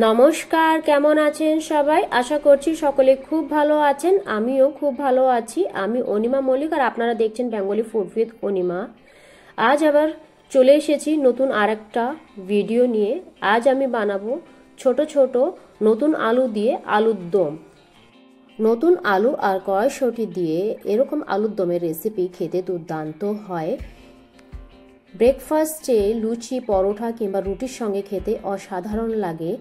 নমস্কার, কেমন আছেন সবাই? আশা করছি সকলে খুব ভালো আছেন। আমিও খুব ভালো আছি। আমি অনিমা মল্লিক আর আপনারা দেখছেন বেঙ্গলি ফুড উইথ অনিমা। আজ আবার চলে এসেছি নতুন আরেকটা ভিডিও নিয়ে। আজ আমি বানাবো ছোট ছোট নতুন আলু দিয়ে আলুর দম। নতুন আলু আর কড়াইশুঁটি দিয়ে এরকম আলুর দমের রেসিপি খেতে দুর্দান্ত হয়। ব্রেকফাস্টে লুচি, পরোটা কিংবা রুটির সঙ্গে খেতে অসাধারণ লাগে।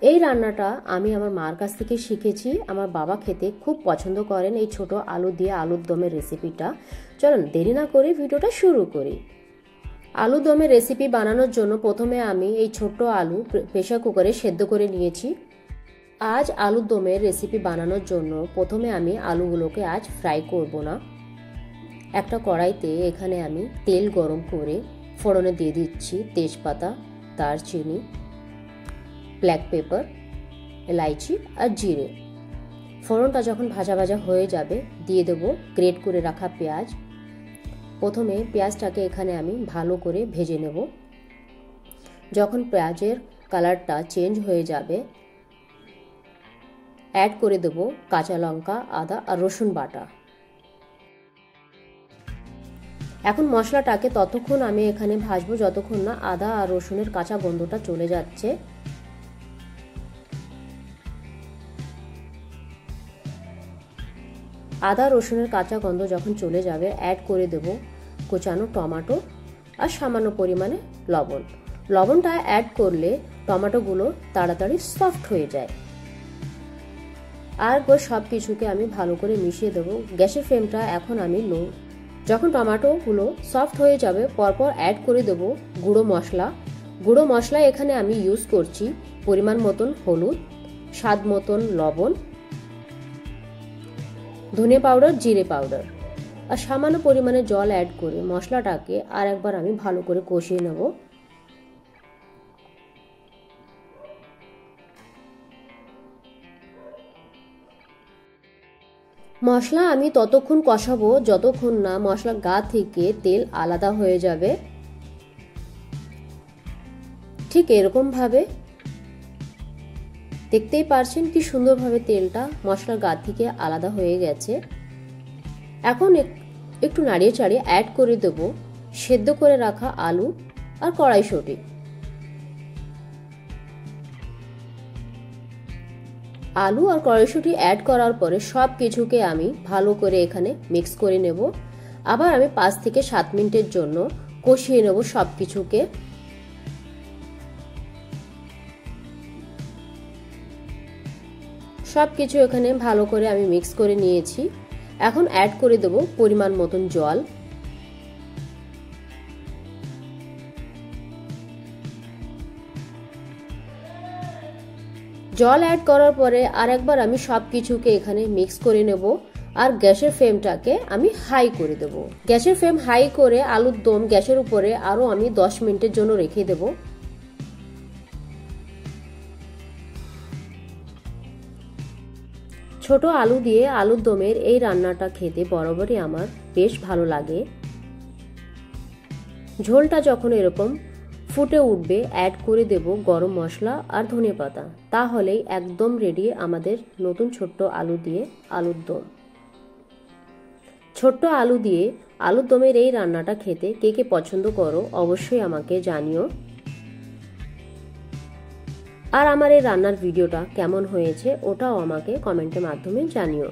এই রান্নাটা আমি আমার মার কাছ থেকে শিখেছি। আমার বাবা খেতে খুব পছন্দ করেন এই ছোট আলু দিয়ে আলুর দমের রেসিপিটা। চলুন দেরি না করে ভিডিওটা শুরু করি। আলু দমের রেসিপি বানানোর জন্য প্রথমে আমি এই ছোট্ট আলু প্রেসার কুকারে সেদ্ধ করে নিয়েছি। আজ আলুর দমের রেসিপি বানানোর জন্য প্রথমে আমি আলুগুলোকে আজ ফ্রাই করব না। একটা কড়াইতে এখানে আমি তেল গরম করে ফোড়নে দিয়ে দিচ্ছি তেজপাতা, দারচিনি, ব্ল্যাক পেপার, এলাইচি আর জিরে। ফোড়নটা যখন ভাজা ভাজা হয়ে যাবে দিয়ে দেবো গ্রেট করে রাখা পেঁয়াজ। প্রথমে পেঁয়াজটাকে এখানে আমি ভালো করে ভেজে নেব। যখন পেঁয়াজের কালারটা চেঞ্জ হয়ে যাবে অ্যাড করে দেবো কাঁচা লঙ্কা, আদা আর রসুন বাটা। এখন মশলাটাকে ততক্ষণ আমি এখানে ভাজবো যতক্ষণ না আদা আর রসুনের কাঁচা গন্ধটা চলে যাচ্ছে। আদা রসুনের কাঁচা গন্ধ যখন চলে যাবে অ্যাড করে দেব কোচানো টমেটো আর সামান্য পরিমাণে লবণ। লবণটা অ্যাড করলে টমেটোগুলো তাড়াতাড়ি সফট হয়ে যায়। আর সব কিছুকে আমি ভালো করে মিশিয়ে দেবো। গ্যাসের ফ্লেমটা এখন আমি লো। যখন টমেটোগুলো সফট হয়ে যাবে পরপর অ্যাড করে দেব গুঁড়ো মশলা। গুঁড়ো মশলা এখানে আমি ইউজ করছি পরিমাণ মতন হলুদ, স্বাদ মতন লবণ, ধনে পাউডার, জিরে পাউডার আর সামান্য পরিমাণে জল অ্যাড করে মশলাটাকে আর একবার আমি ভালো করে কষিয়ে নেব। মশলা আমি ততক্ষণ কষাবো যতক্ষণ না মশলার গা থেকে তেল আলাদা হয়ে যাবে। ঠিক এরকম ভাবে দেখতেই পারছেন কি সুন্দরভাবে তেলটা মশলার গা থেকে আলাদা হয়ে গেছে। এখন একটু নাড়িয়ে চাড়িয়ে অ্যাড করে দেব সেদ্ধ করে রাখা আলু আর কড়াইশুঁটি। আলু আর কড়াইশুঁটি অ্যাড করার পরে সব কিছুকে আমি ভালো করে এখানে মিক্স করে নেব। আবার আমি 5 থেকে 7 মিনিটের জন্য কষিয়ে নেব সব কিছুকে। সব কিছু এখানে ভালো করে আমি মিক্স করে নিয়েছি। এখন অ্যাড করে দেব পরিমাণ মতন জল। জল অ্যাড করার পরে আরেকবার আমি সব কিছুকে এখানে মিক্স করে নেব। আর গ্যাসের ফ্লেমটাকে আমি হাই করে দেব। গ্যাসের ফ্লেম হাই করে আলুর দম গ্যাসের উপরে আরো আমি 10 মিনিটের জন্য রেখে দেব। ছোট আলু দিয়ে আলুর দমের এই রান্নাটা খেতে বরাবরই আমার বেশ ভালো লাগে। ঝোলটা যখন এরকম ফুটে উঠবে অ্যাড করে দেব গরম মশলা আর ধনেপাতা। তাহলেই একদম রেডি আমাদের নতুন ছোট্ট আলু দিয়ে আলুর দম। ছোট্ট আলু দিয়ে আলুর দমের এই রান্নাটা খেতে কে কে পছন্দ করো অবশ্যই আমাকে জানিও। আর আমার এই রান্নার ভিডিওটা কেমন হয়েছে ওটাও আমাকে কমেন্টের মাধ্যমে জানিও।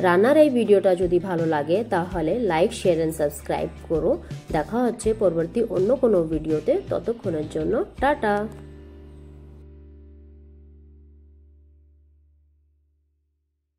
রান্নার এই ভিডিওটা যদি ভালো লাগে তাহলে লাইক, শেয়ার এন্ড সাবস্ক্রাইব করো। দেখা হচ্ছে পরবর্তী অন্য কোনো ভিডিওতে। ততক্ষণের জন্য টাটা।